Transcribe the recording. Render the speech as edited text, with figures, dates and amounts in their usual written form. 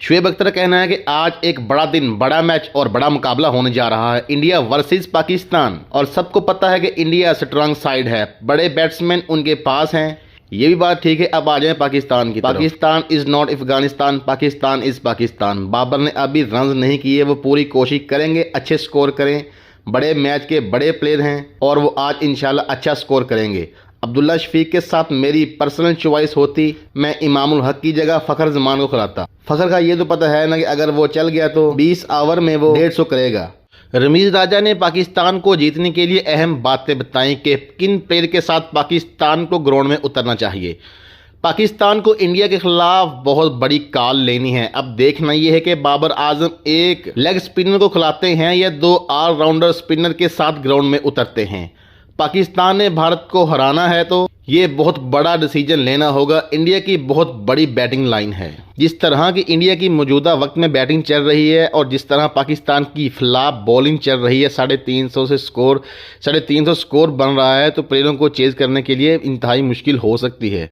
शुएब अख्तर का कहना है कि आज एक बड़ा दिन, बड़ा मैच और बड़ा मुकाबला होने जा रहा है, इंडिया वर्सेस पाकिस्तान। और सबको पता है कि इंडिया स्ट्रांग साइड है, बड़े बैट्समैन उनके पास हैं। ये भी बात ठीक है। अब आ जाए पाकिस्तान की तरफ। Pakistan is not Afghanistan, Pakistan is Pakistan. Babar ने अभी रन नहीं किए, वो पूरी कोशिश करेंगे अच्छे स्कोर करें। बड़े मैच के बड़े प्लेयर हैं और वो आज इंशाल्लाह अच्छा स्कोर करेंगे। अब्दुल्ला शफीक के साथ मेरी पर्सनल चॉइस होती, मैं इमामुल हक की जगह फ़खर जमान को खिलाता। फ़खर का ये तो पता है ना कि अगर वो चल गया तो 20 ओवर में वो 150 करेगा। रमीज़ राजा ने पाकिस्तान को जीतने के लिए अहम बातें बताई कि किन प्लेयर के साथ पाकिस्तान को ग्राउंड में उतरना चाहिए। पाकिस्तान को इंडिया के खिलाफ बहुत बड़ी कॉल लेनी है। अब देखना यह है कि बाबर आजम एक लेग स्पिनर को खिलाते हैं या 2 ऑलराउंडर स्पिनर के साथ ग्राउंड में उतरते हैं। पाकिस्तान ने भारत को हराना है तो ये बहुत बड़ा डिसीजन लेना होगा। इंडिया की बहुत बड़ी बैटिंग लाइन है। जिस तरह की इंडिया की मौजूदा वक्त में बैटिंग चल रही है और जिस तरह पाकिस्तान की फ्लॉप बॉलिंग चल रही है, 350 स्कोर बन रहा है, तो प्लेयरों को चेज करने के लिए इंतहाई मुश्किल हो सकती है।